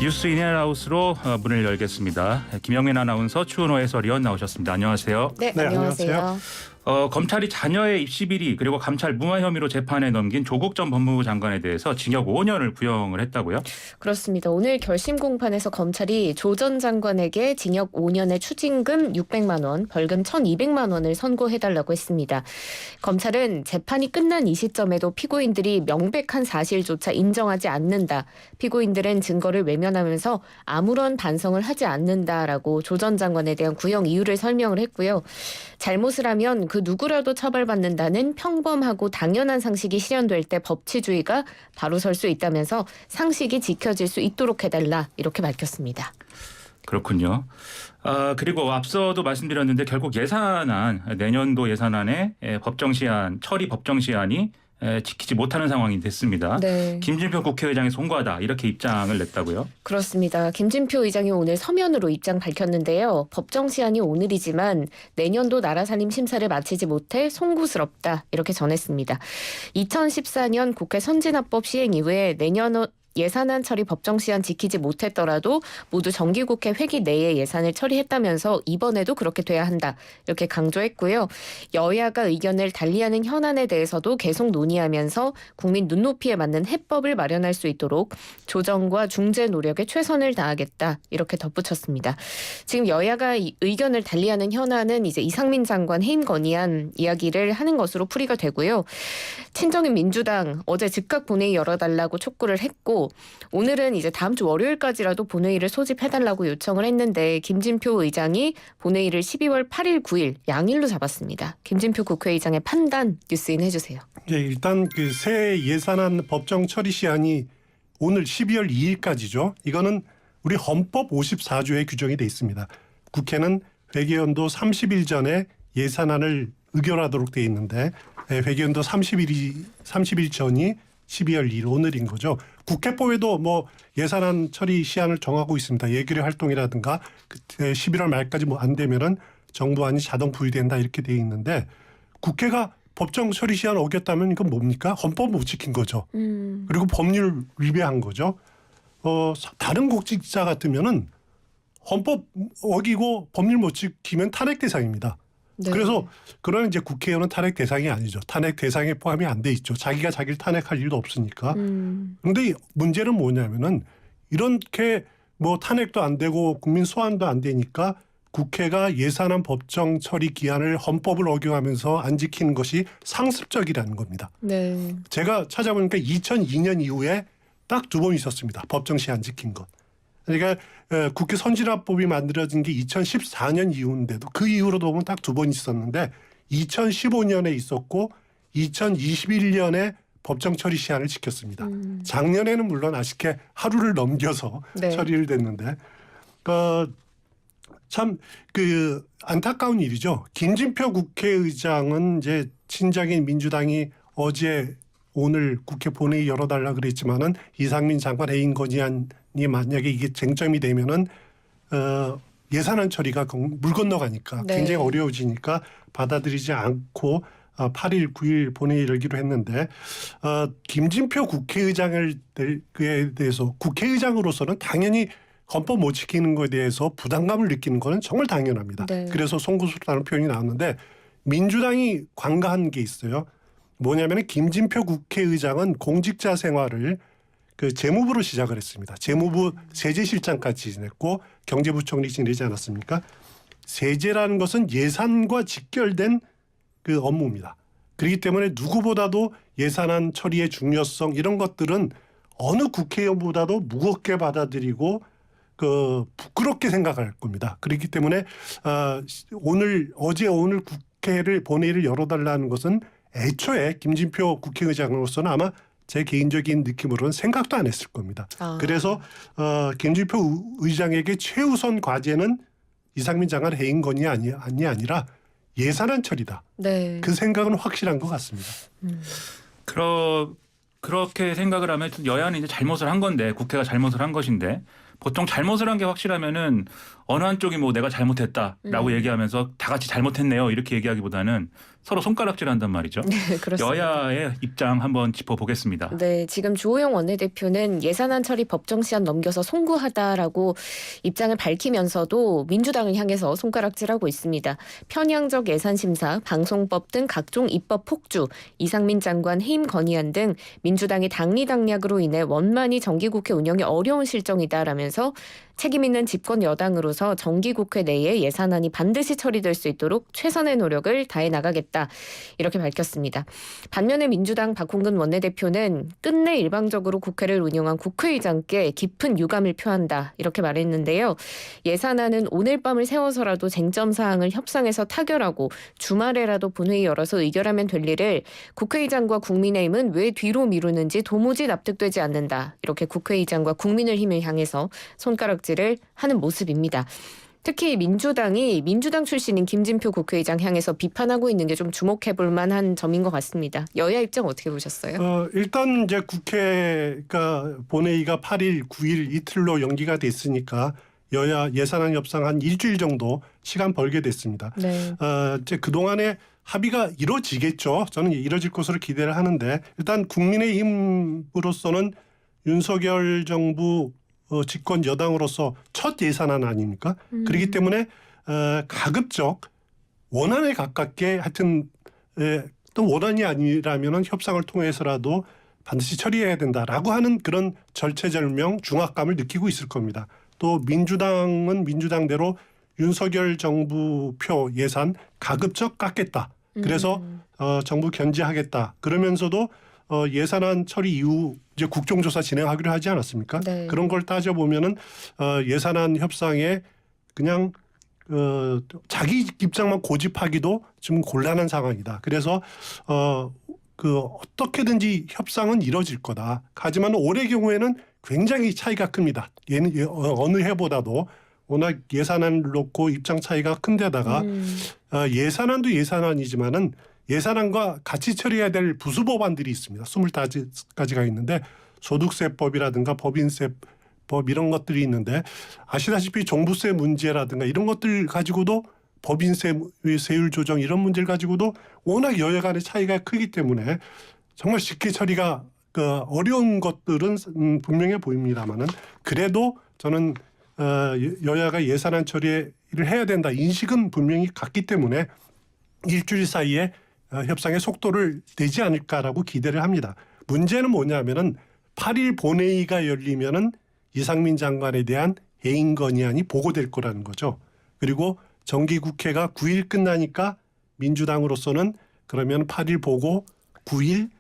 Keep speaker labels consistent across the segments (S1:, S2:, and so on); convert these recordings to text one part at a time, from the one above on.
S1: 뉴스 인앤아웃으로 문을 열겠습니다. 김영민 아나운서, 추은호 해설위원 나오셨습니다. 안녕하세요.
S2: 네, 안녕하세요.
S1: 검찰이 자녀의 입시 비리 그리고 감찰 무마 혐의로 재판에 넘긴 조국 전 법무부 장관에 대해서 징역 5년을 구형을 했다고요?
S2: 그렇습니다. 오늘 결심 공판에서 검찰이 조 전 장관에게 징역 5년의 추징금 600만 원, 벌금 1,200만 원을 선고해달라고 했습니다. 검찰은 재판이 끝난 이 시점에도 피고인들이 명백한 사실조차 인정하지 않는다. 피고인들은 증거를 외면하면서 아무런 반성을 하지 않는다라고 조 전 장관에 대한 구형 이유를 설명을 했고요. 잘못을 하면 그 누구라도 처벌받는다는 평범하고 당연한 상식이 실현될 때 법치주의가 바로 설 수 있다면서 상식이 지켜질 수 있도록 해달라 이렇게 밝혔습니다.
S1: 그렇군요. 그리고 앞서도 말씀드렸는데 결국 예산안, 내년도 예산안의 처리 법정 시한이 지키지 못하는 상황이 됐습니다.
S2: 네.
S1: 김진표 국회의장이 송구하다 이렇게 입장을 냈다고요?
S2: 그렇습니다. 김진표 의장이 오늘 서면으로 입장 밝혔는데요. 법정 시한이 오늘이지만 내년도 나라살림 심사를 마치지 못해 송구스럽다 이렇게 전했습니다. 2014년 국회 선진화법 시행 이후에 내년 예산안 처리 법정 시한 지키지 못했더라도 모두 정기국회 회기 내에 예산을 처리했다면서 이번에도 그렇게 돼야 한다 이렇게 강조했고요. 여야가 의견을 달리하는 현안에 대해서도 계속 논의하면서 국민 눈높이에 맞는 해법을 마련할 수 있도록 조정과 중재 노력에 최선을 다하겠다 이렇게 덧붙였습니다. 지금 여야가 의견을 달리하는 현안은 이제 이상민 장관 해임 건의안 이야기를 하는 것으로 풀이가 되고요. 친정인 민주당 어제 즉각 본회의 열어달라고 촉구를 했고 오늘은 이제 다음 주 월요일까지라도 본회의를 소집해달라고 요청을 했는데 김진표 의장이 본회의를 12월 8일, 9일 양일로 잡았습니다. 김진표 국회의장의 판단 뉴스인 해주세요.
S3: 네, 일단 그 새 예산안 법정 처리 시한이 오늘 12월 2일까지죠. 이거는 우리 헌법 54조에 규정이 돼 있습니다. 국회는 회계연도 30일 전에 예산안을 의결하도록 돼 있는데 회계연도 30일 전이 12월 2일 오늘인 거죠. 국회법에도 뭐 예산안 처리 시한을 정하고 있습니다. 예결위 활동이라든가 11월 말까지 뭐 안 되면은 정부안이 자동 부의된다 이렇게 돼 있는데 국회가 법정 처리 시한 어겼다면 이건 뭡니까? 헌법 못 지킨 거죠. 그리고 법률 위배한 거죠. 다른 공직자 같으면은 헌법 어기고 법률 못 지키면 탄핵 대상입니다.
S2: 네.
S3: 그래서 그런 이제 국회의원은 탄핵 대상이 아니죠. 탄핵 대상에 포함이 안 돼 있죠. 자기가 자기를 탄핵할 일도 없으니까. 그런데 문제는 뭐냐면은 이렇게 뭐 탄핵도 안 되고 국민 소환도 안 되니까 국회가 예산안 법정 처리 기한을 헌법을 어겨가면서 안 지키는 것이 상습적이라는 겁니다.
S2: 네.
S3: 제가 찾아보니까 2002년 이후에 딱 2번 있었습니다. 법정 시한 지킨 것. 그러니까 국회 선진화법이 만들어진 게 2014년 이후인데도 그 이후로도 보면 딱 2번 있었는데 2015년에 있었고 2021년에 법정 처리 시한을 지켰습니다. 작년에는 물론 아쉽게 하루를 넘겨서
S2: 네.
S3: 처리를 됐는데 참 그 안타까운 일이죠. 김진표 국회의장은 이제 친정인 민주당이 어제 오늘 국회 본회의 열어달라 그랬지만은 이상민 장관 해임 건의안이 만약에 이게 쟁점이 되면은 예산안 처리가 물 건너가니까
S2: 네.
S3: 굉장히 어려워지니까 받아들이지 않고 8일, 9일 본회의 열기로 했는데 김진표 국회의장에 대해서 국회의장으로서는 당연히 헌법 못 지키는 것에 대해서 부담감을 느끼는 것은 정말 당연합니다.
S2: 네.
S3: 그래서 송구스럽다는 표현이 나왔는데 민주당이 관가한 게 있어요. 뭐냐면 김진표 국회의장은 공직자 생활을 그 재무부로 시작을 했습니다. 재무부 세제실장까지 지냈고 경제부총리 지내지 않았습니까? 세제라는 것은 예산과 직결된 그 업무입니다. 그렇기 때문에 누구보다도 예산안 처리의 중요성 이런 것들은 어느 국회의원보다도 무겁게 받아들이고 그 부끄럽게 생각할 겁니다. 그렇기 때문에 오늘 국회를 본회의를 열어달라는 것은 애초에 김진표 국회의장으로서는 아마 제 개인적인 느낌으로는 생각도 안 했을 겁니다. 그래서 김진표 의장에게 최우선 과제는 이상민 장관 해임 건의안이 아니라 예산안 처리다.
S2: 네.
S3: 그 생각은 확실한 것 같습니다.
S1: 그렇게 생각을 하면 여야는 이제 잘못을 한 건데 국회가 잘못을 한 것인데 보통 잘못을 한 게 확실하면은 어느 한쪽이 뭐 내가 잘못했다라고 얘기하면서 다 같이 잘못했네요 이렇게 얘기하기보다는 서로 손가락질한단 말이죠.
S2: 네, 그렇습니다.
S1: 여야의 입장 한번 짚어보겠습니다.
S2: 네, 지금 주호영 원내대표는 예산안 처리 법정 시한 넘겨서 송구하다라고 입장을 밝히면서도 민주당을 향해서 손가락질하고 있습니다. 편향적 예산 심사, 방송법 등 각종 입법 폭주, 이상민 장관 해임 건의안 등 민주당의 당리당략으로 인해 원만히 정기국회 운영이 어려운 실정이다라면서 책임 있는 집권 여당으로서 정기국회 내에 예산안이 반드시 처리될 수 있도록 최선의 노력을 다해 나가겠다 이렇게 밝혔습니다. 반면에 민주당 박홍근 원내대표는 끝내 일방적으로 국회를 운영한 국회의장께 깊은 유감을 표한다 이렇게 말했는데요. 예산안은 오늘 밤을 세워서라도 쟁점 사항을 협상해서 타결하고 주말에라도 본회의 열어서 의결하면 될 일을 국회의장과 국민의힘은 왜 뒤로 미루는지 도무지 납득되지 않는다. 이렇게 국회의장과 국민의힘을 향해서 손가락질을 하는 모습입니다. 특히 민주당이 민주당 출신인 김진표 국회의장 향해서 비판하고 있는 게 좀 주목해볼 만한 점인 것 같습니다. 여야 입장 어떻게 보셨어요?
S3: 일단 이제 국회가 본회의가 8일, 9일 이틀로 연기가 됐으니까 여야 예산안 협상 한 일주일 정도 시간 벌게 됐습니다.
S2: 네.
S3: 이제 그 동안에 합의가 이루어지겠죠. 저는 이루어질 것으로 기대를 하는데 일단 국민의힘으로서는 윤석열 정부 집권 여당으로서 첫 예산안 아닙니까? 그렇기 때문에 가급적 원안에 가깝게 하여튼 또 원안이 아니라면 협상을 통해서라도 반드시 처리해야 된다라고 하는 그런 절체절명 중압감을 느끼고 있을 겁니다. 또 민주당은 민주당대로 윤석열 정부 표 예산 가급적 깎겠다. 그래서 정부 견제하겠다. 그러면서도 예산안 처리 이후 이제 국정조사 진행하기로 하지 않았습니까?
S2: 네.
S3: 그런 걸 따져보면은 예산안 협상에 그냥 자기 입장만 고집하기도 좀 곤란한 상황이다. 그래서 어떻게든지 협상은 이뤄질 거다. 하지만 올해 경우에는 굉장히 차이가 큽니다. 얘는 어느 해보다도 워낙 예산안을 놓고 입장 차이가 큰 데다가 예산안도 예산안이지만은 예산안과 같이 처리해야 될 부수 법안들이 있습니다. 25가지가 있는데 소득세법이라든가 법인세법 이런 것들이 있는데 아시다시피 종부세 문제라든가 이런 것들 가지고도 법인세 세율 조정 이런 문제를 가지고도 워낙 여야 간의 차이가 크기 때문에 정말 쉽게 처리가 어려운 것들은 분명해 보입니다만은 그래도 저는 여야가 예산안 처리를 해야 된다 인식은 분명히 같기 때문에 일주일 사이에 협상의 속도를 내지 않을까라고 기대를 합니다. 문제는 뭐냐면은 8일 본회의가 열리면은 이상민 장관에 대한 해임 건의안이 보고될 거라는 거죠. 그리고 정기국회가 9일 끝나니까 민주당으로서는 그러면 8일 보고 9일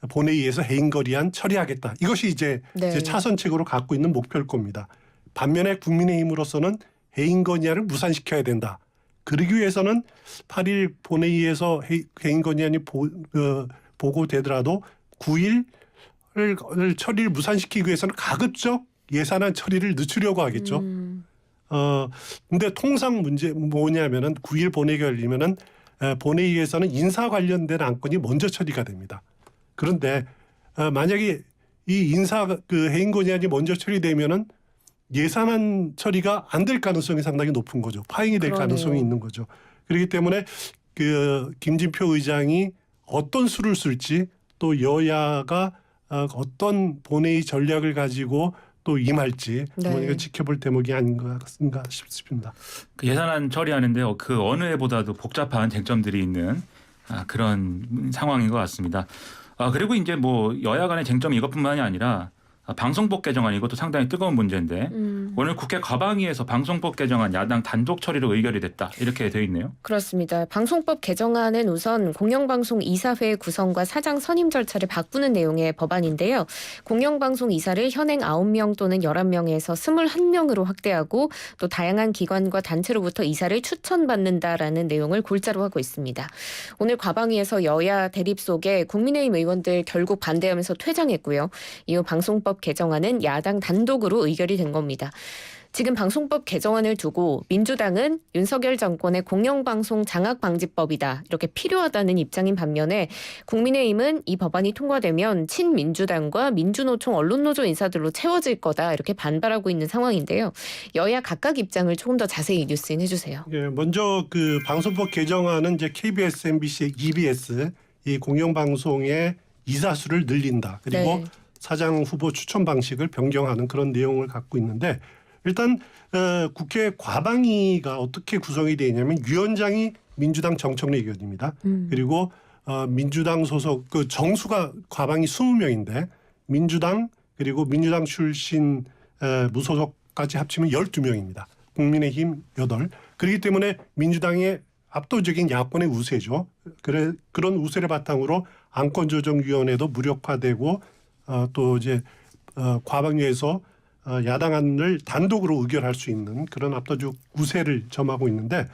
S3: 본회의에서 해임 건의안 처리하겠다. 이것이 이제 차선책으로 갖고 있는 목표일 겁니다. 반면에 국민의힘으로서는 해임 건의안을 무산시켜야 된다. 그러기 위해서는 8일 본회의에서 해임 건의안이 보고되더라도 9일 처리를 무산시키기 위해서는 가급적 예산안 처리를 늦추려고 하겠죠. 근데 통상 문제 뭐냐면은 9일 본회의가 열리면은 본회의에서는 인사 관련된 안건이 먼저 처리가 됩니다. 그런데 만약에 이 해임 건의안이 먼저 처리되면은 예산안 처리가 안 될 가능성이 상당히 높은 거죠. 파행이 될 가능성이 있는 거죠. 그렇기 때문에 김진표 의장이 어떤 수를 쓸지 또 여야가 어떤 본회의 전략을 가지고 또 임할지 이거 지켜볼 대목이 아닌가 싶습니다.
S1: 그 예산안 처리하는데 그 어느 해보다도 복잡한 쟁점들이 있는 그런 상황인 것 같습니다. 그리고 이제 뭐 여야 간의 쟁점이 이것뿐만이 아니라 방송법 개정안 이것도 상당히 뜨거운 문제인데 오늘 국회 과방위에서 방송법 개정안 야당 단독 처리로 의결이 됐다 이렇게 돼 있네요.
S2: 그렇습니다. 방송법 개정안은 우선 공영방송 이사회 구성과 사장 선임 절차를 바꾸는 내용의 법안인데요. 공영방송 이사를 현행 9명 또는 11명에서 21명으로 확대하고 또 다양한 기관과 단체로부터 이사를 추천받는다라는 내용을 골자로 하고 있습니다. 오늘 과방위에서 여야 대립 속에 국민의힘 의원들 결국 반대하면서 퇴장했고요. 이후 방송법 개정안은 야당 단독으로 의결이 된 겁니다. 지금 방송법 개정안을 두고 민주당은 윤석열 정권의 공영방송 장악방지법이다 이렇게 필요하다는 입장인 반면에 국민의힘은 이 법안이 통과되면 친민주당과 민주노총 언론노조 인사들로 채워질 거다 이렇게 반발하고 있는 상황인데요. 여야 각각 입장을 조금 더 자세히 뉴스인 해주세요.
S3: 예, 먼저 그 방송법 개정안은 이제 KBS, MBC, EBS 이 공영방송의 이사수를 늘린다. 그리고
S2: 네.
S3: 사장 후보 추천 방식을 변경하는 그런 내용을 갖고 있는데 일단 국회 과방위가 어떻게 구성이 되어 있냐면 위원장이 민주당 정청래 의원입니다. 그리고 민주당 소속 그 정수가 과방위 20명인데 민주당 그리고 민주당 출신 무소속까지 합치면 12명입니다. 국민의힘 8. 그렇기 때문에 민주당의 압도적인 야권의 우세죠. 그런 우세를 바탕으로 안건조정위원회도 무력화되고 또 이제 과방위에서 야당안을 단독으로 의결할 수 있는 그런 압도적 우세를 점하고 있는데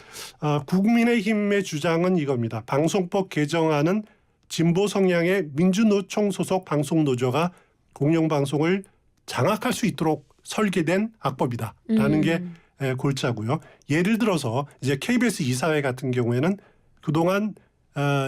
S3: 국민의힘의 주장은 이겁니다. 방송법 개정안은 진보 성향의 민주노총 소속 방송노조가 공영방송을 장악할 수 있도록 설계된 악법이다라는 게 골자고요. 예를 들어서 이제 KBS 이사회 같은 경우에는 그동안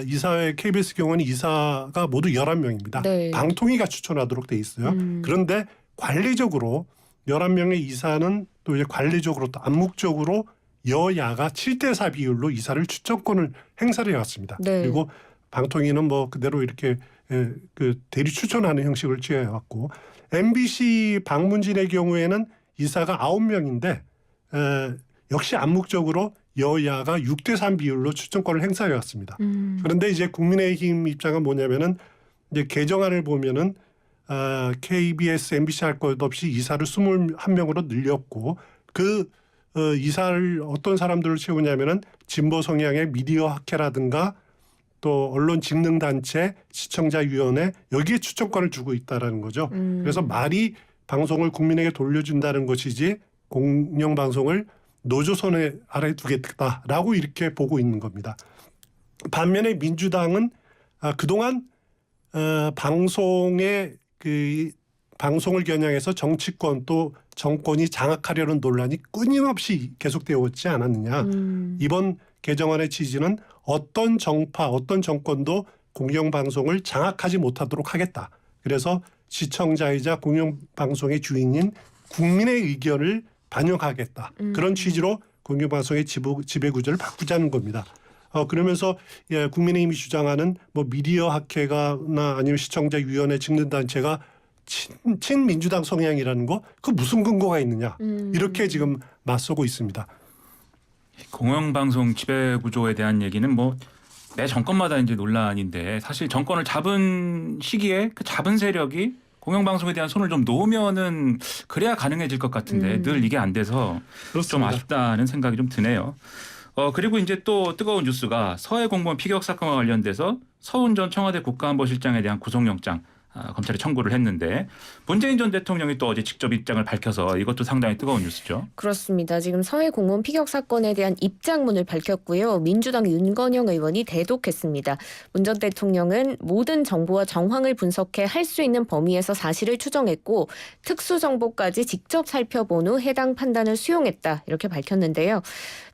S3: 이사회 KBS 경우는 이사가 모두 11명입니다.
S2: 네.
S3: 방통위가 추천하도록 돼 있어요. 그런데 관리적으로 11명의 이사는 또 이제 관리적으로 또 암묵적으로 여야가 7대4 비율로 이사를 추천권을 행사를 해왔습니다.
S2: 네.
S3: 그리고 방통위는 뭐 그대로 이렇게 그 대리 추천하는 형식을 취해왔고 MBC 방문진의 경우에는 이사가 9명인데 역시 암묵적으로 여야가 6대3 비율로 추천권을 행사해 왔습니다. 그런데 이제 국민의힘 입장은 뭐냐면은 이제 개정안을 보면은 KBS, MBC 할 것 없이 이사를 21명으로 늘렸고 그 이사를 어떤 사람들을 채우냐면은 진보 성향의 미디어 학회라든가 또 언론 직능단체, 시청자위원회 여기에 추천권을 주고 있다라는 거죠. 그래서 말이 방송을 국민에게 돌려준다는 것이지 공영방송을 노조 손에 아래 두겠다라고 이렇게 보고 있는 겁니다. 반면에 민주당은 그동안 방송을 겨냥해서 정치권 또 정권이 장악하려는 논란이 끊임없이 계속되어 오지 않았느냐. 이번 개정안의 취지는 어떤 정파, 어떤 정권도 공영방송을 장악하지 못하도록 하겠다. 그래서 시청자이자 공영방송의 주인인 국민의 의견을 반영하겠다. 그런 취지로 공영방송의 지배구조를 바꾸자는 겁니다. 그러면서 국민의힘이 주장하는 뭐 미디어 학회가나 아니면 시청자위원회 직능단체가 친민주당 성향이라는 거 그 무슨 근거가 있느냐. 이렇게 지금 맞서고 있습니다.
S1: 공영방송 지배구조에 대한 얘기는 뭐 매 정권마다 이제 논란인데 사실 정권을 잡은 시기에 그 잡은 세력이 공영방송에 대한 손을 좀 놓으면은 그래야 가능해질 것 같은데 늘 이게 안 돼서
S3: 그렇습니다.
S1: 좀 아쉽다는 생각이 좀 드네요. 그리고 이제 또 뜨거운 뉴스가 서해 공무원 피격 사건과 관련돼서 서훈 전 청와대 국가안보실장에 대한 구속영장 검찰에 청구를 했는데 문재인 전 대통령이 또 어제 직접 입장을 밝혀서 이것도 상당히 뜨거운 뉴스죠.
S2: 그렇습니다. 지금 서해 공무원 피격 사건에 대한 입장문을 밝혔고요. 민주당 윤건영 의원이 대독했습니다. 문 전 대통령은 모든 정보와 정황을 분석해 할 수 있는 범위에서 사실을 추정했고 특수정보까지 직접 살펴본 후 해당 판단을 수용했다. 이렇게 밝혔는데요.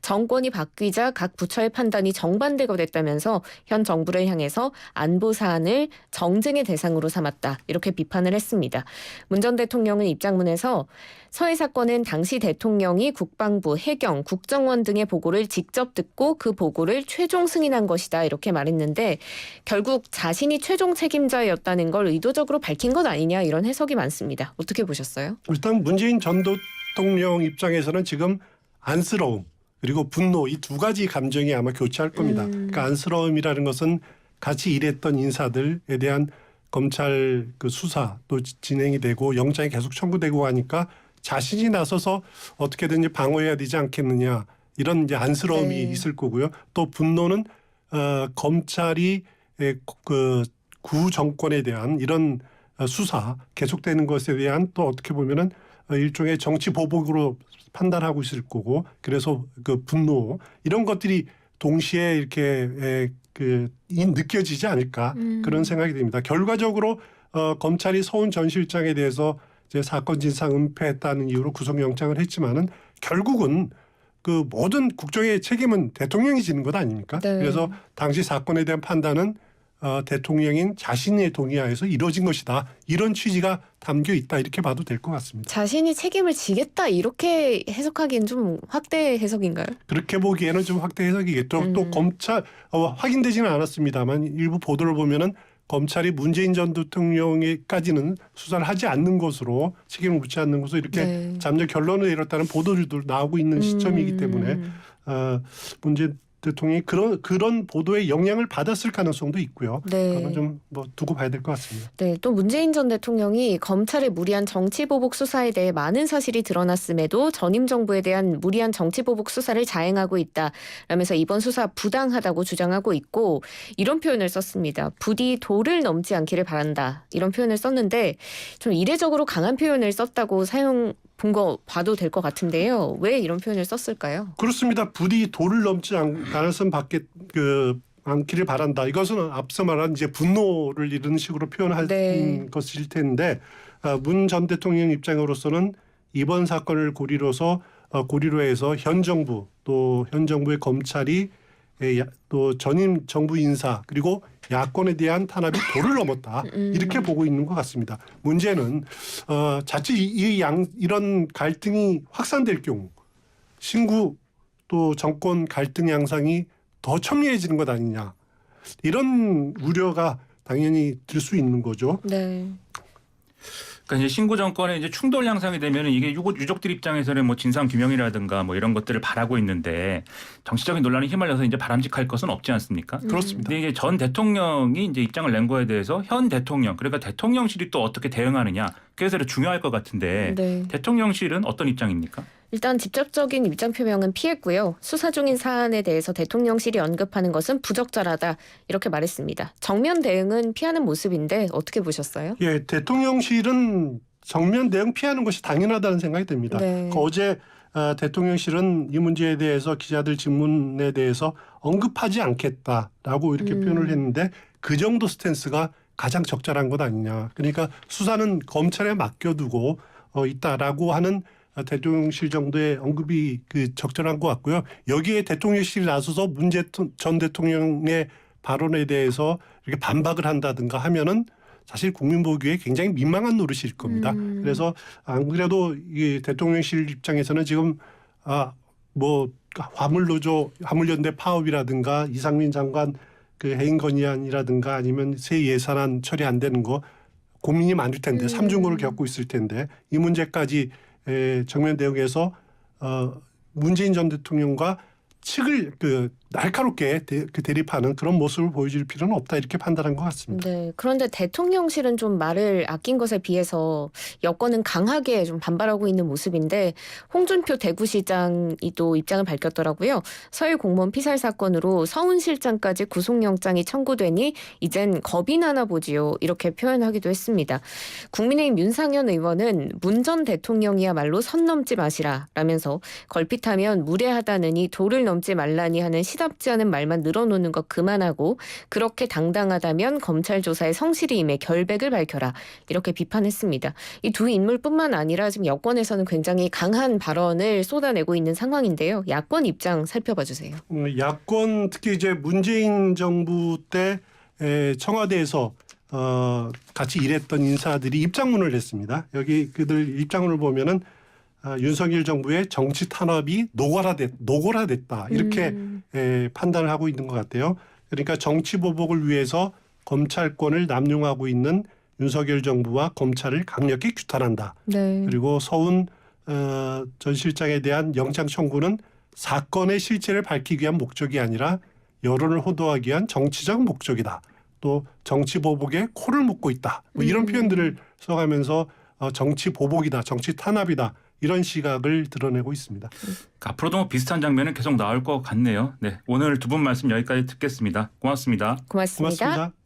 S2: 정권이 바뀌자 각 부처의 판단이 정반대가 됐다면서 현 정부를 향해서 안보 사안을 정쟁의 대상으로 삼았다. 이렇게 비판을 했습니다. 문 전 대통령은 입장문에서 서해 사건은 당시 대통령이 국방부, 해경, 국정원 등의 보고를 직접 듣고 그 보고를 최종 승인한 것이다. 이렇게 말했는데 결국 자신이 최종 책임자였다는 걸 의도적으로 밝힌 것 아니냐 이런 해석이 많습니다. 어떻게 보셨어요?
S3: 일단 문재인 전 대통령 입장에서는 지금 안쓰러움 그리고 분노 이 두 가지 감정이 아마 교차할 겁니다. 그러니까 안쓰러움이라는 것은 같이 일했던 인사들에 대한 검찰 그 수사 또 진행이 되고 영장이 계속 청구되고 하니까 자신이 나서서 어떻게든지 방어해야 되지 않겠느냐 이런 이제 안쓰러움이
S2: 네.
S3: 있을 거고요. 또 분노는 검찰이 그 구 정권에 대한 이런 수사 계속되는 것에 대한 또 어떻게 보면은 일종의 정치 보복으로 판단하고 있을 거고 그래서 그 분노 이런 것들이 동시에 이렇게 느껴지지 않을까 그런 생각이 듭니다. 결과적으로 검찰이 서훈 전 실장에 대해서 이제 사건 진상 은폐했다는 이유로 구속영장을 했지만은 결국은 그 모든 국정의 책임은 대통령이 지는 것 아닙니까?
S2: 네.
S3: 그래서 당시 사건에 대한 판단은 대통령인 자신의 동의하에서 이루어진 것이다. 이런 취지가 담겨 있다. 이렇게 봐도 될 것 같습니다.
S2: 자신이 책임을 지겠다 이렇게 해석하기엔 좀 확대 해석인가요?
S3: 그렇게 보기에는 좀 확대 해석이겠죠. 또 검찰 확인되지는 않았습니다만 일부 보도를 보면은 검찰이 문재인 전 대통령에까지는 수사를 하지 않는 것으로 책임을 묻지 않는 것으로 이렇게
S2: 네.
S3: 잠재 결론을 내렸다는 보도들도 나오고 있는 시점이기 때문에 문재인 대통령이 그런 보도에 영향을 받았을 가능성도 있고요.
S2: 네.
S3: 그거는 좀 뭐 두고 봐야 될 것 같습니다.
S2: 네, 또 문재인 전 대통령이 검찰의 무리한 정치보복 수사에 대해 많은 사실이 드러났음에도 전임 정부에 대한 무리한 정치보복 수사를 자행하고 있다라면서 이번 수사 부당하다고 주장하고 있고 이런 표현을 썼습니다. 부디 도를 넘지 않기를 바란다. 이런 표현을 썼는데 좀 이례적으로 강한 표현을 썼다고 본 거 봐도 될 것 같은데요. 왜 이런 표현을 썼을까요?
S3: 그렇습니다. 부디 도를 넘지 않았으면 않기를 바란다. 이것은 앞서 말한 이제 분노를 이런 식으로 표현할
S2: 네.
S3: 것일 텐데 문 전 대통령 입장으로서는 이번 사건을 고리로 해서 현 정부의 검찰이 또 전임 정부 인사 그리고 야권에 대한 탄압이 도를 넘었다. 이렇게 보고 있는 것 같습니다. 문제는 자칫 이런 갈등이 확산될 경우 신구 또 정권 갈등 양상이 더 첨예해지는 것 아니냐. 이런 우려가 당연히 들 수 있는 거죠.
S2: 네.
S1: 그러니까 이제 신구 정권의 이제 충돌 양상이 되면 이게 유족들 입장에서는 뭐 진상 규명이라든가 뭐 이런 것들을 바라고 있는데 정치적인 논란에 휘말려서 이제 바람직할 것은 없지 않습니까?
S3: 그렇습니다.
S1: 근데 이게 전 대통령이 이제 입장을 낸 거에 대해서 현 대통령 그러니까 대통령실이 또 어떻게 대응하느냐 그래서 중요할 것 같은데
S2: 네.
S1: 대통령실은 어떤 입장입니까?
S2: 일단 직접적인 입장 표명은 피했고요. 수사 중인 사안에 대해서 대통령실이 언급하는 것은 부적절하다 이렇게 말했습니다. 정면 대응은 피하는 모습인데 어떻게 보셨어요?
S3: 예, 대통령실은 정면 대응 피하는 것이 당연하다는 생각이 듭니다.
S2: 네.
S3: 어제 대통령실은 이 문제에 대해서 기자들 질문에 대해서 언급하지 않겠다라고 이렇게 표현을 했는데 그 정도 스탠스가 가장 적절한 것 아니냐. 그러니까 수사는 검찰에 맡겨두고 있다라고 하는 대통령실 정도의 언급이 적절한 것 같고요. 여기에 대통령실이 나서서 문재인 전 대통령의 발언에 대해서 이렇게 반박을 한다든가 하면은 사실 국민 보기에 굉장히 민망한 노릇일 겁니다. 그래서 안 그래도 이 대통령실 입장에서는 지금 화물연대 파업이라든가 이상민 장관 해임 건의안이라든가 아니면 새 예산안 처리 안 되는 거 고민이 많을 텐데 삼중고를 겪고 있을 텐데 이 문제까지 정면 대응해서 문재인 전 대통령과 측을 날카롭게 대립하는 그런 모습을 보여줄 필요는 없다 이렇게 판단한 것 같습니다.
S2: 네. 그런데 대통령실은 좀 말을 아낀 것에 비해서 여권은 강하게 좀 반발하고 있는 모습인데 홍준표 대구시장이 또 입장을 밝혔더라고요. 서해 공무원 피살 사건으로 서훈실장까지 구속영장이 청구되니 이젠 겁이 나나 보지요. 이렇게 표현하기도 했습니다. 국민의힘 윤상현 의원은 문 전 대통령이야말로 선 넘지 마시라 라면서 걸핏하면 무례하다느니 도를 넘지 말라니 하는 시답지 않은 말만 늘어놓는 거 그만하고 그렇게 당당하다면 검찰 조사에 성실히 임해 결백을 밝혀라 이렇게 비판했습니다. 이 두 인물뿐만 아니라 지금 여권에서는 굉장히 강한 발언을 쏟아내고 있는 상황인데요. 야권 입장 살펴봐 주세요.
S3: 야권 특히 이제 문재인 정부 때 청와대에서 같이 일했던 인사들이 입장문을 냈습니다. 여기 그들 입장문을 보면은 윤석열 정부의 정치 탄압이 노골화됐다 이렇게 판단을 하고 있는 것 같아요. 그러니까 정치 보복을 위해서 검찰권을 남용하고 있는 윤석열 정부와 검찰을 강력히 규탄한다.
S2: 네.
S3: 그리고 서훈 전 실장에 대한 영장 청구는 사건의 실체를 밝히기 위한 목적이 아니라 여론을 호도하기 위한 정치적 목적이다. 또 정치 보복에 코를 묶고 있다. 뭐 이런 표현들을 써가면서 정치 보복이다, 정치 탄압이다. 이런 시각을 드러내고 있습니다.
S1: 앞으로도 뭐 비슷한 장면은 계속 나올 것 같네요. 네, 오늘 두 분 말씀 여기까지 듣겠습니다. 고맙습니다.
S2: 고맙습니다.
S3: 고맙습니다.